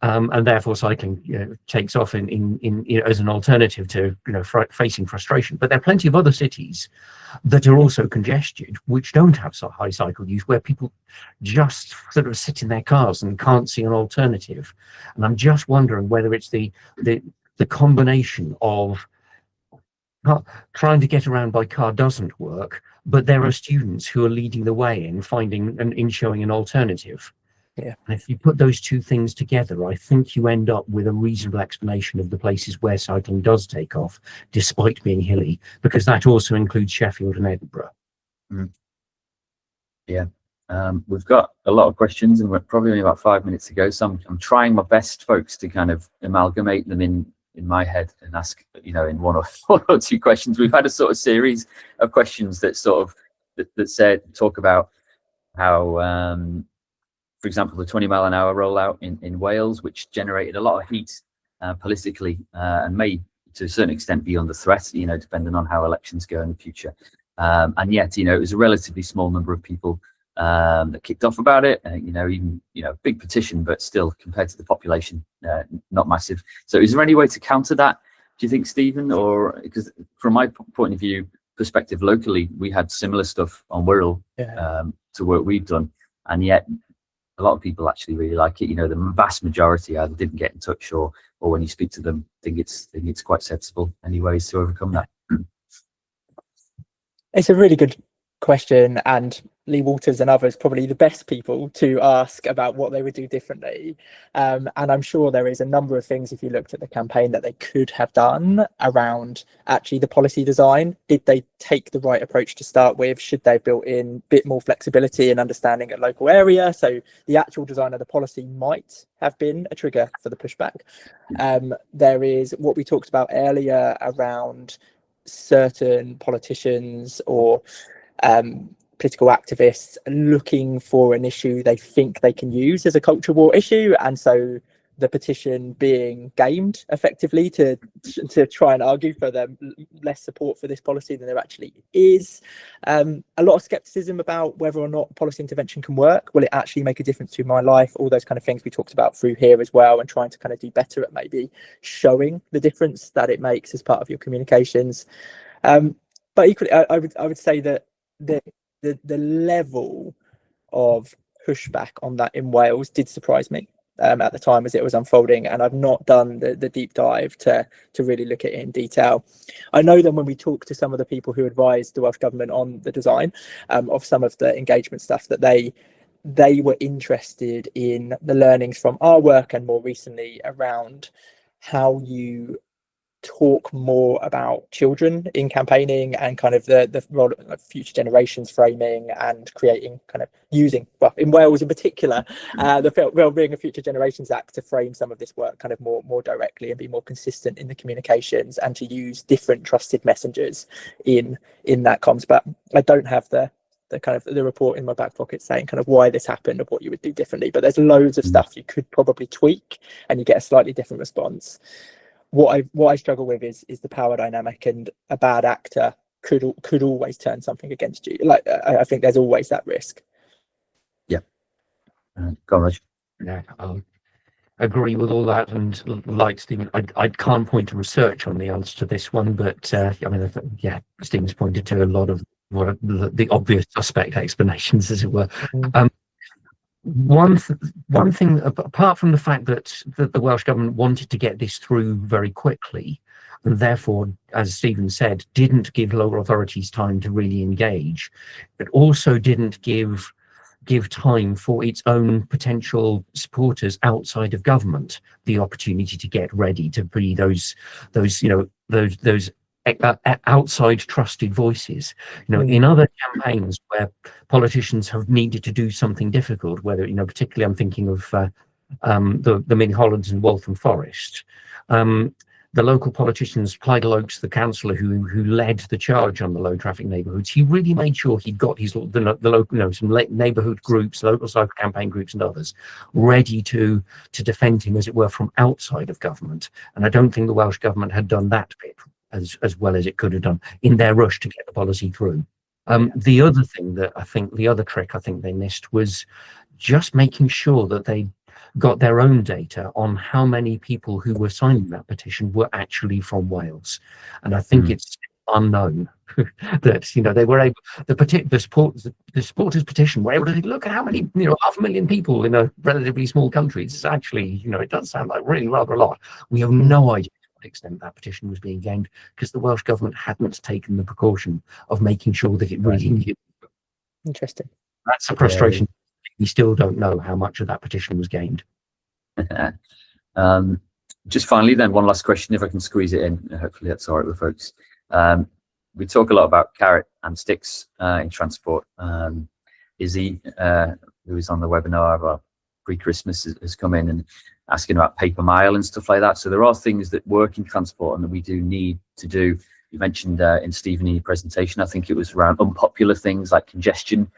and therefore cycling takes off in as an alternative to facing frustration. But there are plenty of other cities that are also congested, which don't have so high cycle use, where people just sort of sit in their cars and can't see an alternative. And I'm just wondering whether it's the combination of trying to get around by car doesn't work, but there are students who are leading the way in finding and in showing an alternative. Yeah. And if you put those two things together, I think you end up with a reasonable explanation of the places where cycling does take off, despite being hilly, because that also includes Sheffield and Edinburgh. Mm. Yeah. We've got a lot of questions and we're probably only about 5 minutes to go. So I'm trying my best, folks, to kind of amalgamate them in my head and ask, in one or two questions. We've had a sort of series of questions that sort of talk about how, for example, the 20-mile-an-hour rollout in Wales, which generated a lot of heat politically and may, to a certain extent, be under threat, depending on how elections go in the future. And yet, it was a relatively small number of people that kicked off about it. Even big petition, but still, compared to the population, not massive. So, is there any way to counter that? Do you think, Stephen? Or because from my point of view, perspective locally, we had similar stuff on Wirral to work we've done, and yet a lot of people actually really like it. The vast majority either didn't get in touch or when you speak to them, think it's quite sensible. Any ways to overcome that? It's a really good question, and Lee Walters and others probably the best people to ask about what they would do differently. And I'm sure there is a number of things, if you looked at the campaign, that they could have done around actually the policy design. Did they take the right approach to start with? Should they have built in a bit more flexibility and understanding at local area? So the actual design of the policy might have been a trigger for the pushback. There is what we talked about earlier around certain politicians or political activists looking for an issue they think they can use as a culture war issue, and so the petition being gamed effectively to try and argue for them less support for this policy than there actually is. A lot of skepticism about whether or not policy intervention can work. Will it actually make a difference to my life? All those kind of things we talked about through here as well, and trying to kind of do better at maybe showing the difference that it makes as part of your communications. But equally, I would say that the level of pushback on that in Wales did surprise me at the time as it was unfolding, and I've not done the deep dive to really look at it in detail. I know that when we talk to some of the people who advised the Welsh Government on the design of some of the engagement stuff, that they they were interested in the learnings from our work and more recently around how you talk more about children in campaigning and kind of the role of future generations framing and creating kind of using, well, in Wales in particular, the Wellbeing of Future Generations Act to frame some of this work kind of more directly and be more consistent in the communications and to use different trusted messengers in that comms. But I don't have the kind of the report in my back pocket saying kind of why this happened or what you would do differently, but there's loads of stuff you could probably tweak and you get a slightly different response. What I struggle with is the power dynamic, and a bad actor could always turn something against you. Like I think there's always that risk. Yeah. Go on, Reg. Yeah, I'll agree with all that, and like Stephen, I can't point to research on the answer to this one, but I mean, yeah, Stephen's pointed to a lot of what the obvious suspect explanations, as it were. One thing, apart from the fact that the Welsh government wanted to get this through very quickly, and therefore, as Stephen said, didn't give local authorities time to really engage, but also didn't give time for its own potential supporters outside of government the opportunity to get ready to be those outside trusted voices. In other campaigns where politicians have needed to do something difficult, whether, particularly I'm thinking of the Mid-Hollands and Waltham Forest, the local politicians, Clyde Oakes, the councillor who led the charge on the low traffic neighbourhoods, he really made sure he got the local, some neighbourhood groups, local cycle campaign groups and others ready to defend him, as it were, from outside of government. And I don't think the Welsh government had done that bit as well as it could have done in their rush to get the policy through. The other thing that the other trick I think they missed was just making sure that they got their own data on how many people who were signing that petition were actually from Wales. And I think it's unknown that, they were able, the supporters petition were able to look at how many, 500,000 people in a relatively small country. It's actually, it does sound like really rather a lot. We have no idea to what extent that petition was being gained, because the Welsh government hadn't taken the precaution of making sure that it really knew. Interesting. That's a frustration. We still don't know how much of that petition was gained. Just finally then, one last question, if I can squeeze it in. Hopefully that's all right with folks. We talk a lot about carrot and sticks in transport. Izzy, who is on the webinar about pre-Christmas, has come in and asking about paper mile and stuff like that. So there are things that work in transport and that we do need to do. You mentioned in Stephen, in your presentation, I think it was around unpopular things like congestion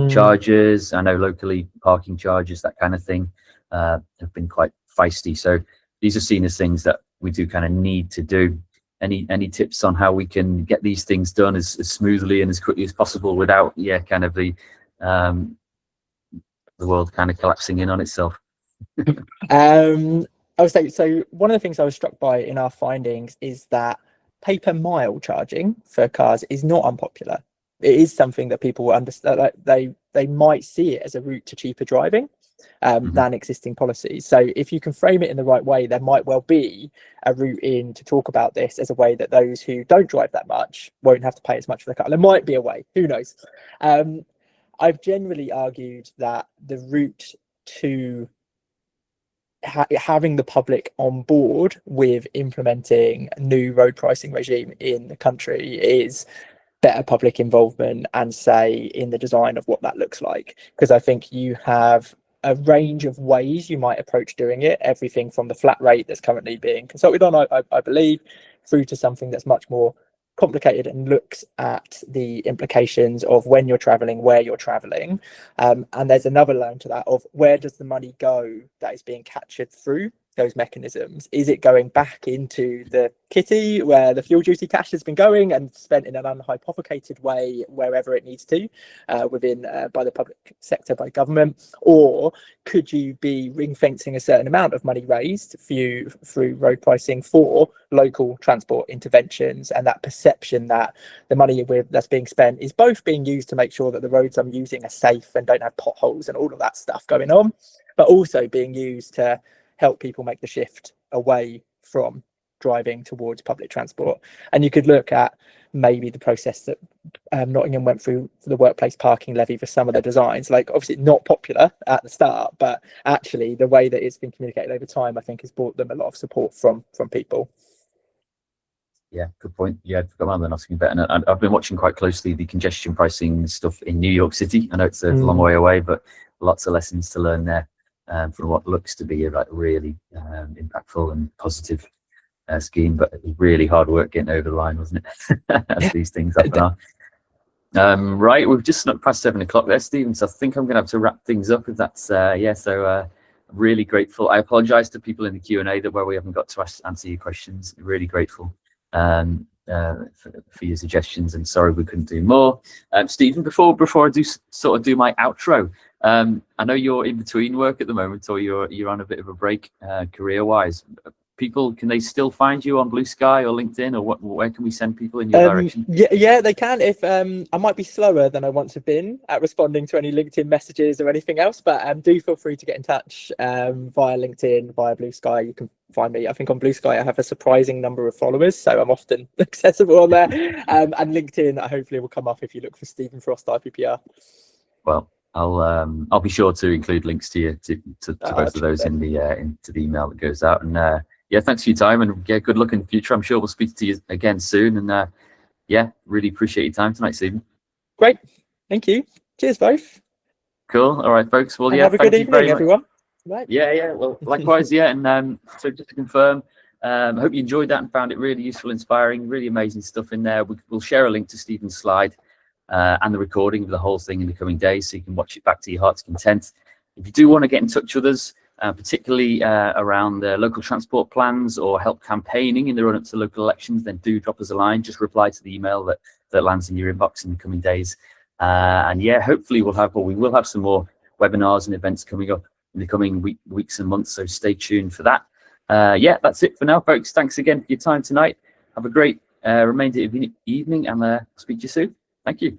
charges. I know locally parking charges, that kind of thing, have been quite feisty. So these are seen as things that we do kind of need to do. Any tips on how we can get these things done as smoothly and as quickly as possible without, kind of the world kind of collapsing in on itself? I would say, so one of the things I was struck by in our findings is that paper mile charging for cars is not unpopular. It is something that people will understand. Like they might see it as a route to cheaper driving than existing policies. So if you can frame it in the right way, there might well be a route in to talk about this as a way that those who don't drive that much won't have to pay as much for the car. There might be a way, who knows? I've generally argued that the route to having the public on board with implementing a new road pricing regime in the country is better public involvement and say in the design of what that looks like, because I think you have a range of ways you might approach doing it, everything from the flat rate that's currently being consulted on, I believe, through to something that's much more complicated and looks at the implications of when you're traveling, where you're traveling, and there's another line to that of where does the money go that is being captured through those mechanisms? Is it going back into the kitty where the fuel duty cash has been going and spent in an unhypothecated way wherever it needs to within by the public sector, by government? Or could you be ring fencing a certain amount of money raised through road pricing for local transport interventions, and that perception that the money that's being spent is both being used to make sure that the roads I'm using are safe and don't have potholes and all of that stuff going on, but also being used to help people make the shift away from driving towards public transport. And you could look at maybe the process that Nottingham went through for the workplace parking levy for some of the designs. Like, obviously not popular at the start, but actually the way that it's been communicated over time, I think, has brought them a lot of support from people. Yeah, good point. Yeah, I've forgot about asking about, and I've been watching quite closely the congestion pricing stuff in New York City. I know it's a long way away, but lots of lessons to learn there from what looks to be a really impactful and positive scheme, but it was really hard work getting over the line, wasn't it? As these things happen. Right, we've just snuck past 7 o'clock there, Stephen, so I think I'm gonna have to wrap things up if that's so really grateful. I apologize to people in the Q&A that where we haven't got to answer your questions. Really grateful for your suggestions, and sorry we couldn't do more. Stephen, before I do my outro, I know you're in between work at the moment, or you're on a bit of a break career wise. People, can they still find you on Blue Sky or LinkedIn, or where can we send people in your direction? Yeah, they can. If I might be slower than I once have been at responding to any LinkedIn messages or anything else, but do feel free to get in touch via LinkedIn, via Blue Sky. You can find me. I think on Blue Sky I have a surprising number of followers, so I'm often accessible on there. And LinkedIn hopefully will come up if you look for Stephen Frost IPPR. Well, I'll be sure to include links to both of those in the into the email that goes out. And yeah, thanks for your time, and yeah, good luck in the future. I'm sure we'll speak to you again soon. And yeah, really appreciate your time tonight, Stephen. Great, thank you. Cheers, both. Cool. All right, folks. Well, and yeah, have a good evening, everyone. Right. Yeah. Well, likewise. Yeah, and so just to confirm, I hope you enjoyed that and found it really useful, inspiring, really amazing stuff in there. We'll share a link to Stephen's slide and the recording of the whole thing in the coming days, so you can watch it back to your heart's content. If you do want to get in touch with us, particularly around the local transport plans or help campaigning in the run-up to local elections, then do drop us a line. Just reply to the email that lands in your inbox in the coming days. And yeah, hopefully we will have some more webinars and events coming up in the coming weeks and months, so stay tuned for that. Yeah, that's it for now, folks. Thanks again for your time tonight. Have a great remainder of the evening, and I'll speak to you soon. Thank you.